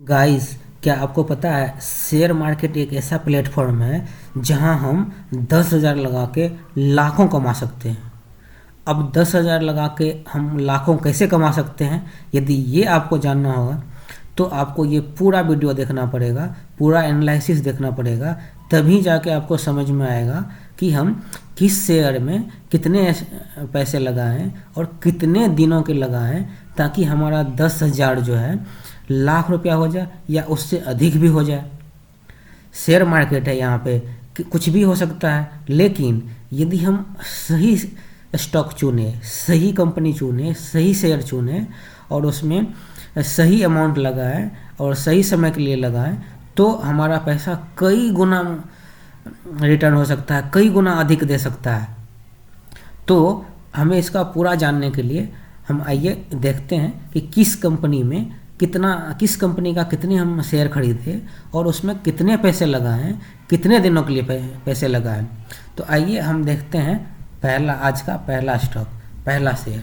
Guys, क्या आपको पता है शेयर मार्केट एक ऐसा प्लेटफॉर्म है जहां हम 10,000 लगा के लाखों कमा सकते हैं। अब 10,000 लगा के हम लाखों कैसे कमा सकते हैं, यदि ये आपको जानना होगा तो आपको ये पूरा वीडियो देखना पड़ेगा, पूरा एनालिसिस देखना पड़ेगा। तभी जाके आपको समझ में आएगा कि हम किस शेयर में कितने पैसे लगाएं और कितने दिनों के लगाएं, ताकि हमारा 10,000 जो है लाख रुपया हो जाए या उससे अधिक भी हो जाए। शेयर मार्केट है, यहाँ पे कुछ भी हो सकता है, लेकिन यदि हम सही स्टॉक चुने, सही कंपनी चुने, सही शेयर चुने और उसमें सही अमाउंट लगाएं और सही समय के लिए लगाएं, तो हमारा पैसा कई गुना रिटर्न हो सकता है, कई गुना अधिक दे सकता है। तो हमें इसका पूरा जानने के लिए हम आइए देखते हैं कि किस कंपनी का कितने हम शेयर खरीदे और उसमें कितने पैसे लगाएं, कितने दिनों के लिए पैसे लगाएं। तो आइए हम देखते हैं आज का पहला स्टॉक, पहला शेयर।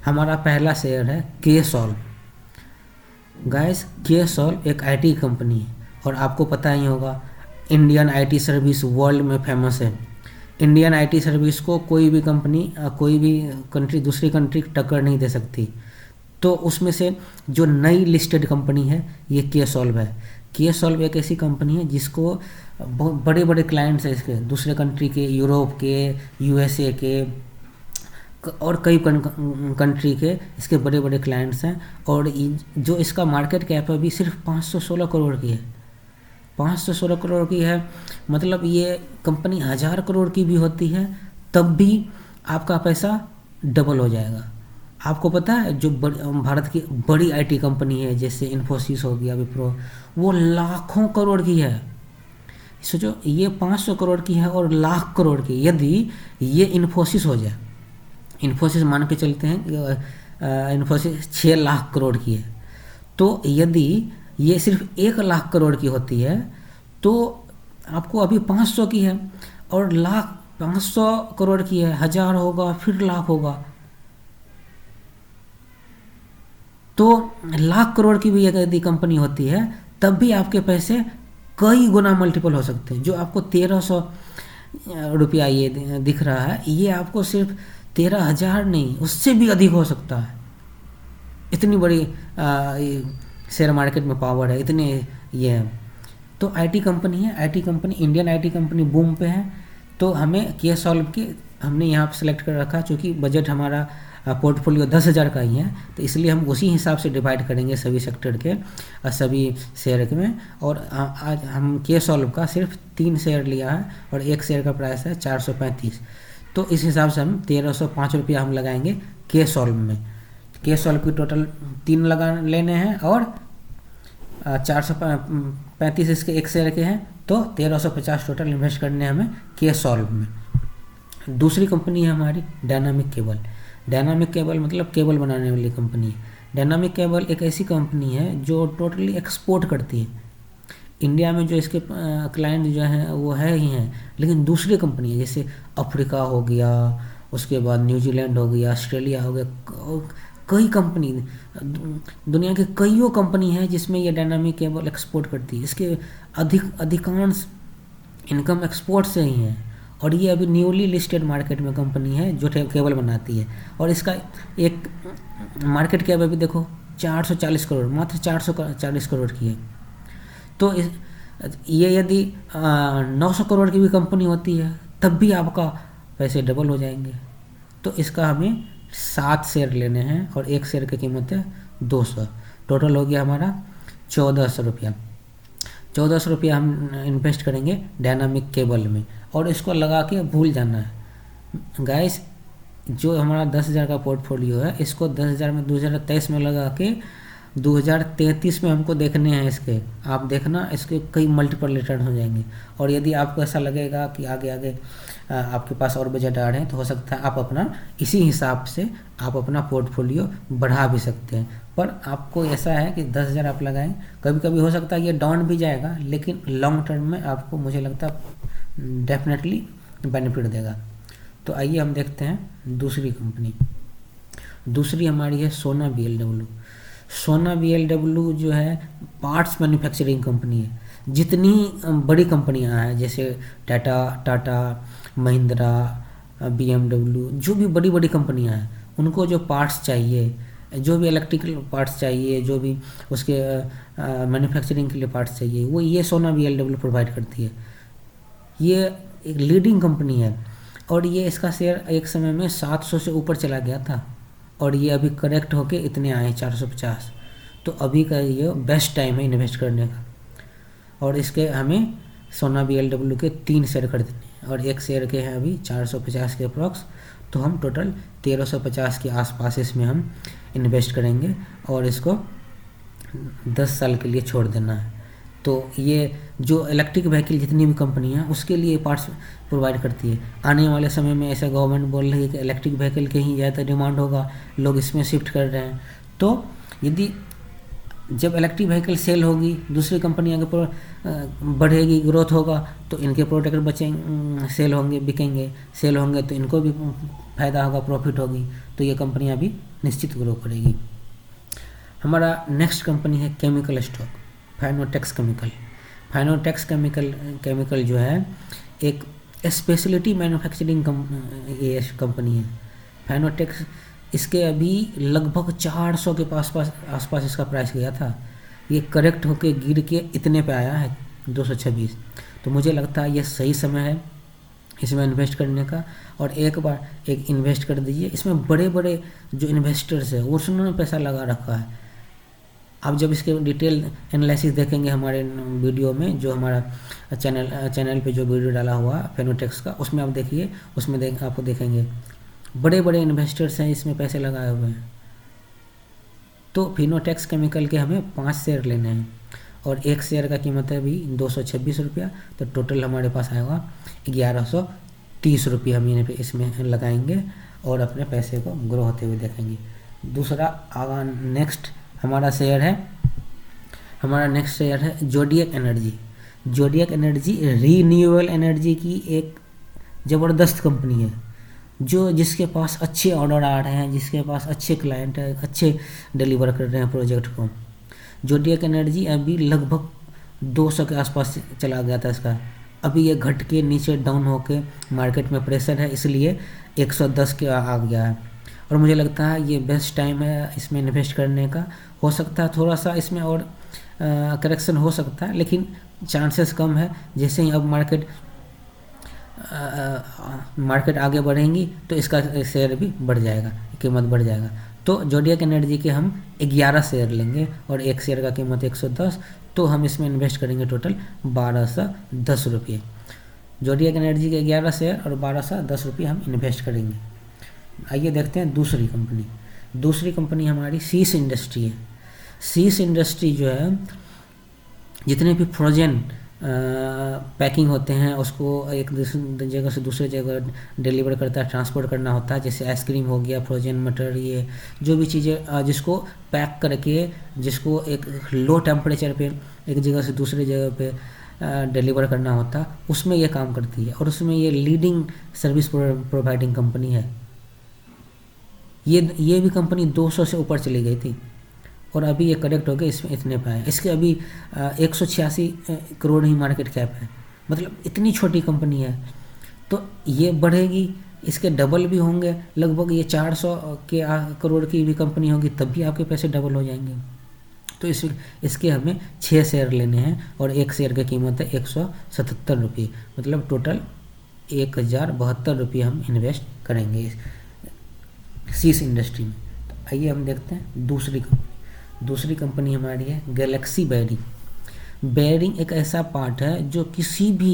हमारा पहला शेयर है केसॉल्व। गाइस, केसॉल्व एक आईटी कंपनी है और आपको पता ही होगा इंडियन आईटी सर्विस वर्ल्ड में फेमस है। इंडियन आईटी सर्विस को कोई भी कंपनी, कोई भी कंट्री, दूसरी कंट्री टक्कर नहीं दे सकती। तो उसमें से जो नई लिस्टेड कंपनी है ये केसॉल्व है। केसॉल्व एक ऐसी कंपनी है जिसको बहुत बड़े बड़े क्लाइंट्स हैं इसके, दूसरे कंट्री के, यूरोप के, यूएसए के और कई कंट्री के इसके बड़े बड़े क्लाइंट्स हैं। और जो इसका मार्केट कैप है अभी सिर्फ 516 करोड़ की है। 516 करोड़ की है, मतलब ये कंपनी 1000 करोड़ की भी होती है तब भी आपका पैसा डबल हो जाएगा। आपको पता है जो भारत की बड़ी आईटी कंपनी है जैसे इन्फोसिस हो गया, विप्रो, वो लाखों करोड़ की है। सोचो, ये 500 करोड़ की है और लाख करोड़ की। यदि ये इन्फोसिस हो जाए, इन्फोसिस मान के चलते हैं इन्फोसिस 6 लाख करोड़ की है, तो यदि ये सिर्फ 1 लाख करोड़ की होती है तो आपको अभी 500 की है और 500 करोड़ की है, 1000 होगा फिर लाख होगा, तो लाख करोड़ की भी यदि कंपनी होती है तब भी आपके पैसे कई गुना मल्टीपल हो सकते हैं। जो आपको 1300 रुपया ये दिख रहा है, ये आपको सिर्फ 13,000 नहीं, उससे भी अधिक हो सकता है। इतनी बड़ी शेयर मार्केट में पावर है, इतने ये है। तो आईटी कंपनी है, IT company, Indian IT company boom पे है। तो हमें केसॉल्व की हमने यहाँ पे सेलेक्ट कर रखा, चूँकि बजट हमारा पोर्टफोलियो 10,000 का ही है, तो इसलिए हम उसी हिसाब से डिवाइड करेंगे सभी सेक्टर के और सभी शेयर में। और आज हम केसॉल्व का सिर्फ 3 शेयर लिया है और एक शेयर का प्राइस है 435। तो इस हिसाब से हम 1305 रुपया हम लगाएंगे केसॉल्व में। केसॉल्व की टोटल 3 लगा लेने हैं और 435 इसके एक शेयर के हैं, तो 1350 टोटल इन्वेस्ट करने हैं हमें केसॉल्व में। दूसरी कंपनी है हमारी डायनामिक केबल। डायनामिक केबल मतलब केबल बनाने वाली कंपनी है। डायनामिक केबल एक ऐसी कंपनी है जो टोटली एक्सपोर्ट करती है। इंडिया में जो इसके क्लाइंट जो हैं वो है ही हैं, लेकिन दूसरी कंपनी है जैसे अफ्रीका हो गया, उसके बाद न्यूजीलैंड हो गया, ऑस्ट्रेलिया हो गया, कई कंपनी, दुनिया की कईयों कंपनी है जिसमें ये डायनामिक केबल एक्सपोर्ट करती है। इसके अधिकांश इनकम एक्सपोर्ट से ही है और ये अभी न्यूली लिस्टेड मार्केट में कंपनी है जो केबल बनाती है। और इसका एक मार्केट कैप अभी देखो 440 करोड़, मात्र 440 करोड़ की है। तो ये यदि 900 करोड़ की भी कंपनी होती है तब भी आपका पैसे डबल हो जाएंगे। तो इसका हमें 7 शेयर लेने हैं और एक शेयर की कीमत है 200। टोटल हो गया हमारा 1400 रुपया। 1400 रुपया हम इन्वेस्ट करेंगे डायनामिक केबल में और इसको लगा के भूल जाना है। गाइस, जो हमारा 10,000 का पोर्टफोलियो है, इसको 10,000 में 2023 में लगा के 2033 में हमको देखने हैं इसके। आप देखना, इसके कई मल्टीपल रिटर्न हो जाएंगे। और यदि आपको ऐसा लगेगा कि आगे आगे आपके पास और बजट आ रहे हैं तो हो सकता है आप अपना इसी हिसाब से आप अपना पोर्टफोलियो बढ़ा भी सकते हैं। पर आपको ऐसा है कि 10,000 आप लगाएं, कभी कभी हो सकता है ये डाउन भी जाएगा, लेकिन लॉन्ग टर्म में आपको, मुझे लगता है, डेफिनेटली बेनिफिट देगा। तो आइए हम देखते हैं दूसरी कंपनी। दूसरी हमारी है सोना BLW। सोना BLW जो है पार्ट्स मैन्युफैक्चरिंग कंपनी है। जितनी बड़ी कंपनियां हैं जैसे टाटा, महिंद्रा, BMW, जो भी बड़ी बड़ी कंपनियां हैं उनको जो पार्ट्स चाहिए, जो भी इलेक्ट्रिकल पार्ट्स चाहिए, जो भी उसके मैन्युफैक्चरिंग के लिए पार्ट्स चाहिए, वो ये सोना BLW प्रोवाइड करती है। ये एक लीडिंग कंपनी है और ये इसका शेयर एक समय में 700 से ऊपर चला गया था और ये अभी करेक्ट होके इतने आए 450। तो अभी का ये बेस्ट टाइम है इन्वेस्ट करने का। और इसके हमें सोना BLW के 3 शेयर खरीदने हैं और एक शेयर के हैं अभी 450 के अप्रॉक्स। तो हम टोटल 1350 के आसपास इसमें हम इन्वेस्ट करेंगे और इसको 10 साल के लिए छोड़ देना है। तो ये जो इलेक्ट्रिक व्हीकल जितनी भी कंपनी हैं उसके लिए पार्ट्स प्रोवाइड करती है। आने वाले समय में ऐसा गवर्नमेंट बोल रही है कि इलेक्ट्रिक व्हीकल के ही ज़्यादा डिमांड होगा, लोग इसमें शिफ्ट कर रहे हैं। तो यदि जब इलेक्ट्रिक व्हीकल सेल होगी, दूसरी कंपनियां के बढ़ेगी, ग्रोथ होगा, तो इनके प्रोडक्ट बचेंगे, सेल होंगे, बिकेंगे, सेल होंगे तो इनको भी फ़ायदा होगा, प्रॉफिट होगी, तो ये कंपनियां भी निश्चित ग्रो करेगी। हमारा नेक्स्ट कंपनी है chemical stock, Fineotex chemical. Fineotex chemical जो है एक स्पेशलिटी मैन्युफैक्चरिंग कंपनी है। फाइनोटेक्स, इसके अभी लगभग 400 के आसपास इसका प्राइस गया था। ये करेक्ट होके गिर के इतने पे आया है 226। तो मुझे लगता है ये सही समय है इसमें इन्वेस्ट करने का। और एक बार एक इन्वेस्ट कर दीजिए। इसमें बड़े बड़े जो इन्वेस्टर्स हैं वो उन्होंने पैसा लगा रखा है। आप जब इसके डिटेल एनालिसिस देखेंगे हमारे वीडियो में, जो हमारा चैनल पे जो वीडियो डाला हुआ फाइनोटेक्स का, उसमें आप देखिए, उसमें आपको देखेंगे बड़े बड़े इन्वेस्टर्स हैं इसमें पैसे लगाए हुए हैं। तो फाइनोटेक्स केमिकल के हमें 5 शेयर लेने हैं और एक शेयर का कीमत है अभी 226 रुपया। तो टोटल हमारे पास आएगा 1130 रुपये। हम यहाँ पे इसमें लगाएंगे और अपने पैसे को ग्रो होते हुए देखेंगे। दूसरा आगा नेक्स्ट हमारा शेयर है zodiac energy. Zodiac energy renewable energy की एक ज़बरदस्त कंपनी है, जिसके पास अच्छे ऑर्डर आ रहे हैं, जिसके पास अच्छे क्लाइंट हैं, अच्छे डिलीवर कर रहे हैं प्रोजेक्ट को। जोडियक एनर्जी अभी लगभग 200 के आसपास चला गया था इसका। अभी ये घट के नीचे डाउन होके मार्केट में प्रेशर है, इसलिए 110 के आ गया है। और मुझे लगता है ये बेस्ट टाइम है इसमें इन्वेस्ट करने का। हो सकता है थोड़ा सा इसमें और करेक्शन हो सकता है, लेकिन चांसेस कम है। जैसे ही अब मार्केट आगे बढ़ेंगी तो इसका शेयर भी बढ़ जाएगा, कीमत बढ़ जाएगा। तो जोडियक एनर्जी के हम 11 शेयर लेंगे और एक शेयर का कीमत 110। तो हम इसमें इन्वेस्ट करेंगे टोटल 1210 रुपये। जोडियक एनर्जी के 11 शेयर और 1210 रुपये हम इन्वेस्ट करेंगे। आइए देखते हैं दूसरी कंपनी हमारी शीश इंडस्ट्री है। शीश इंडस्ट्री जो है जितने भी फ्रोजन पैकिंग होते हैं उसको एक जगह से दूसरे जगह डिलीवर करता है, ट्रांसपोर्ट करना होता है। जैसे आइसक्रीम हो गया, फ्रोजन मटर, ये जो भी चीज़ें जिसको पैक करके, जिसको एक लो टेम्परेचर पे एक जगह से दूसरे जगह पे डिलीवर करना होता है, उसमें ये काम करती है। और उसमें ये लीडिंग सर्विस प्रोवाइडिंग कंपनी है। ये भी कंपनी 200 से ऊपर चली गई थी और अभी ये करेक्ट हो गए, इसमें इतने पे आए। इसके अभी 186 करोड़ ही मार्केट कैप है, मतलब इतनी छोटी कंपनी है। तो ये बढ़ेगी, इसके डबल भी होंगे, लगभग ये 400 करोड़ की भी कंपनी होगी तब भी आपके पैसे डबल हो जाएंगे। तो इसके हमें 6 शेयर लेने हैं और एक शेयर की कीमत है 177 रुपये, मतलब टोटल 1072 रुपये हम इन्वेस्ट करेंगे शीश इंडस्ट्री में। तो आइए हम देखते हैं दूसरी कंपनी हमारी है गैलेक्सी बेयरिंग। बेयरिंग एक ऐसा पार्ट है जो किसी भी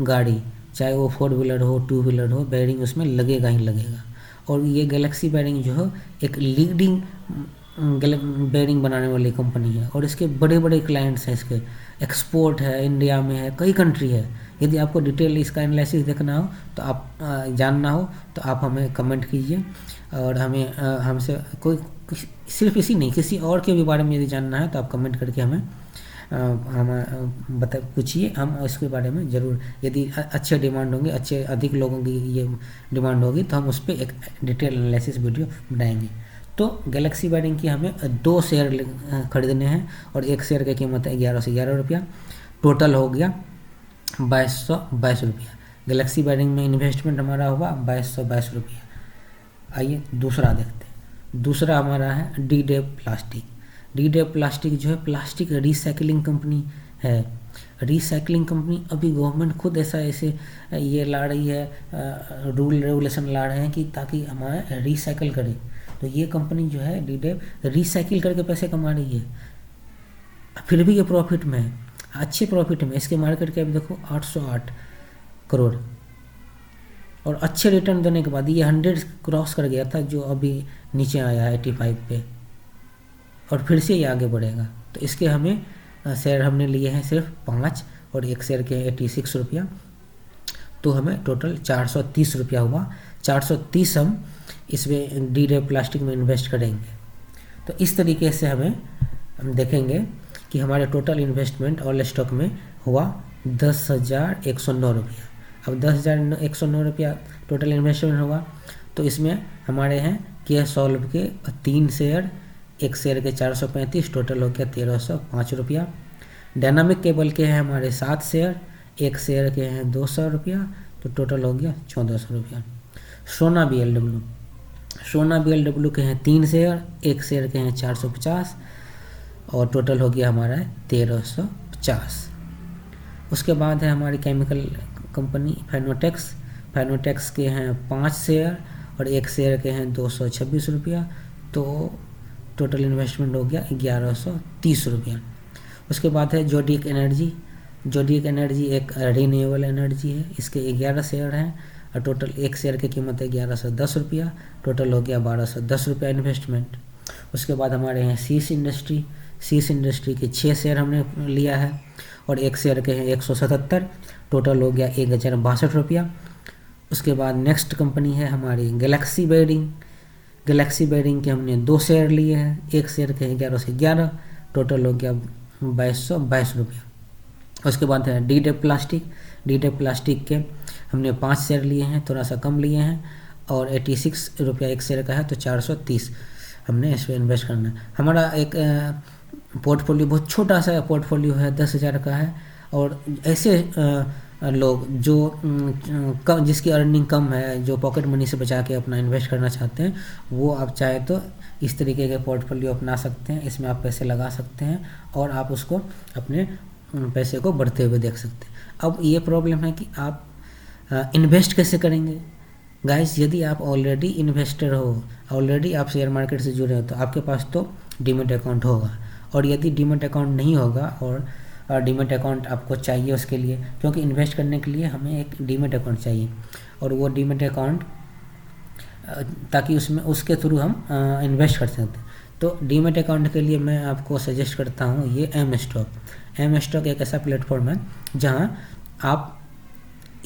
गाड़ी, चाहे वो 4 व्हीलर हो, 2 व्हीलर हो, बेयरिंग उसमें लगेगा ही लगेगा। और ये गैलेक्सी बेयरिंग जो है एक लीडिंग बेयरिंग बनाने वाली कंपनी है और इसके बड़े बड़े क्लाइंट्स हैं। इसके एक्सपोर्ट है, इंडिया में है, कई कंट्री है। यदि आपको डिटेल इसका एनालिसिस देखना हो तो आप जानना हो तो आप हमें कमेंट कीजिए और हमें हमसे कोई सिर्फ इसी नहीं, किसी और के भी बारे में यदि जानना है तो आप कमेंट करके हमें पूछिए। हम इसके बारे में ज़रूर, यदि अच्छे डिमांड होंगे, अधिक लोगों की ये डिमांड होगी तो हम उस पर एक डिटेल एनालिसिस वीडियो बनाएंगे। तो गैलेक्सी वायरिंग की हमें 2 शेयर खरीदने हैं और एक शेयर की कीमत है 11 से 11 रुपया, टोटल हो गया 2222 रुपया। गैलेक्सी वायरिंग में इन्वेस्टमेंट हमारा हुआ 2222 रुपया। आइए दूसरा देखते हैं। दूसरा हमारा है D Dev plastic. D Dev plastic जो है प्लास्टिक रिसाइकलिंग कंपनी है। रिसाइकलिंग कंपनी अभी गवर्नमेंट खुद ऐसे ये ला रही है, रूल रेगुलेशन ला रहे हैं कि ताकि हमारे रिसाइकल करें। तो ये कंपनी जो है डी डेव रिसाइकिल करके पैसे कमा रही है, फिर भी ये प्रॉफिट में है, अच्छे प्रॉफिट में। इसके मार्केट कैप देखो 808 करोड़, और अच्छे रिटर्न देने के बाद ये 100 क्रॉस कर गया था, जो अभी नीचे आया है 85 पे, और फिर से ये आगे बढ़ेगा। तो इसके हमें शेयर हमने लिए हैं सिर्फ 5 और एक शेयर के 86 रुपया, तो हमें टोटल 430 रुपया हुआ। 430 हम इसमें डी डेव प्लास्टिक में इन्वेस्ट करेंगे। तो इस तरीके से हम देखेंगे कि हमारे टोटल इन्वेस्टमेंट ऑल स्टॉक में हुआ 10,109 रुपया। अब 10,109 रुपया टोटल इन्वेस्टमेंट हुआ, तो इसमें हमारे हैं के सॉल्व के 3 शेयर, एक शेयर के 435, टोटल हो गया 1305 रुपया। डायनामिक केबल के हैं हमारे 7 शेयर, एक शेयर के हैं 200 रुपया, तो टोटल हो गया 1400 रुपया। सोना BLW के हैं 3 शेयर, एक शेयर के हैं 450, और टोटल हो गया हमारा 1350। उसके बाद है हमारी केमिकल कंपनी फाइनोटेक्स के हैं 5 शेयर और एक शेयर के हैं 226 रुपया, तो टोटल इन्वेस्टमेंट हो गया 1130 रुपया। उसके बाद है जोडियक एनर्जी एक रिन्यूएबल एनर्जी है, इसके 11 शेयर हैं और टोटल एक शेयर की कीमत है 1110 रुपया, टोटल हो गया 1210 रुपया इन्वेस्टमेंट। उसके बाद हमारे हैं शीश इंडस्ट्री के 6 शेयर हमने लिया है और एक शेयर के हैं 177, टोटल हो गया 1062 रुपया। उसके बाद नेक्स्ट कंपनी है हमारी गैलेक्सी बेयरिंग के हमने 2 शेयर लिए हैं, एक शेयर के 11 से 11, टोटल हो गया 2222 रुपया। उसके बाद है डी डेव प्लास्टिक के हमने 5 शेयर लिए हैं, थोड़ा सा कम लिए हैं, और 86 रुपया एक शेयर का है, तो 430 हमने इस पर इन्वेस्ट करना है। हमारा एक पोर्टफोलियो बहुत छोटा सा पोर्टफोलियो है, 10,000 का है, और ऐसे लोग जो जिसकी अर्निंग कम है, जो पॉकेट मनी से बचा के अपना इन्वेस्ट करना चाहते हैं, वो आप चाहे तो इस तरीके के पोर्टफोलियो अपना सकते हैं। इसमें आप पैसे लगा सकते हैं और आप उसको अपने पैसे को बढ़ते हुए देख सकते हैं। अब ये प्रॉब्लम है कि आप इन्वेस्ट कैसे करेंगे गाइस। यदि आप ऑलरेडी इन्वेस्टर हो, ऑलरेडी आप शेयर मार्केट से जुड़े हो, तो आपके पास तो डीमैट अकाउंट होगा, और यदि डीमैट अकाउंट नहीं होगा और डीमैट अकाउंट आपको चाहिए उसके लिए, क्योंकि इन्वेस्ट करने के लिए हमें एक डीमैट अकाउंट चाहिए, और वो डीमैट अकाउंट ताकि उसमें उसके थ्रू हम इन्वेस्ट कर सकते हैं। तो डीमैट अकाउंट के लिए मैं आपको सजेस्ट करता हूँ ये एम स्टॉक एक ऐसा प्लेटफॉर्म है जहाँ आप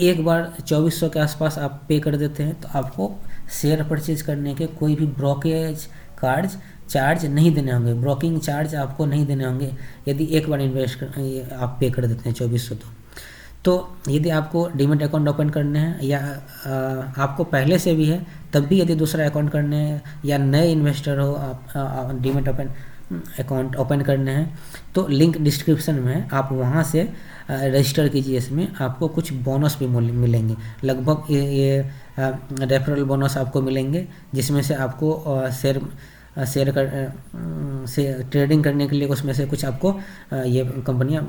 एक बार 2400 के आसपास आप पे कर देते हैं, तो आपको शेयर परचेज करने के कोई भी ब्रोकेज चार्ज नहीं देने होंगे, ब्रोकिंग चार्ज आपको नहीं देने होंगे यदि एक बार आप पे कर देते हैं 2400। तो यदि आपको डीमैट अकाउंट ओपन करने हैं या आपको पहले से भी है तब भी यदि दूसरा अकाउंट करने हैं, या नए इन्वेस्टर हो आप डीमैट अकाउंट ओपन करने हैं, तो लिंक डिस्क्रिप्शन में है, आप वहां से रजिस्टर कीजिए। इसमें आपको कुछ बोनस भी मिलेंगे, लगभग ये रेफरल बोनस आपको मिलेंगे, जिसमें से आपको से ट्रेडिंग करने के लिए उसमें से कुछ आपको ये कंपनियां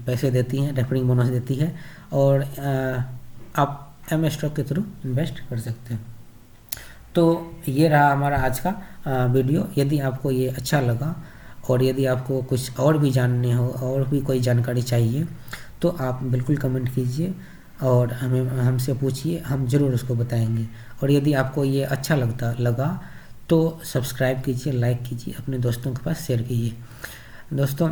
पैसे देती हैं, रेफरिंग बोनस देती है, और आप एम स्टॉक के थ्रू इन्वेस्ट कर सकते हैं। तो ये रहा हमारा आज का वीडियो। यदि आपको ये अच्छा लगा और यदि आपको कुछ और भी जानने हो और भी कोई जानकारी चाहिए, तो आप बिल्कुल कमेंट कीजिए और हमसे पूछिए, हम ज़रूर उसको बताएंगे। और यदि आपको ये अच्छा लगा तो सब्सक्राइब कीजिए, लाइक कीजिए, अपने दोस्तों के पास शेयर कीजिए। दोस्तों,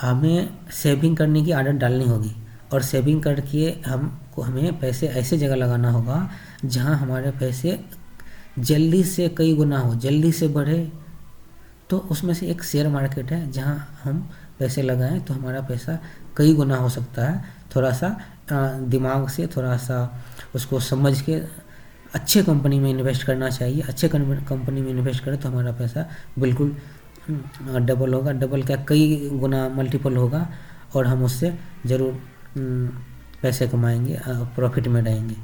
हमें सेविंग करने की आदत डालनी होगी, और सेविंग करके हमें पैसे ऐसे जगह लगाना होगा जहां हमारे पैसे जल्दी से कई गुना हो, जल्दी से बढ़े। तो उसमें से एक शेयर मार्केट है जहां हम पैसे लगाएं तो हमारा पैसा कई गुना हो सकता है। थोड़ा सा दिमाग से, थोड़ा सा उसको समझ के अच्छे कंपनी में इन्वेस्ट करना चाहिए। अच्छे कंपनी में इन्वेस्ट करें तो हमारा पैसा बिल्कुल डबल होगा, डबल क्या कई गुना मल्टीपल होगा, और हम उससे ज़रूर पैसे कमाएंगे, प्रॉफिट में रहेंगे।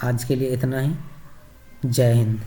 आज के लिए इतना ही। जय हिंद।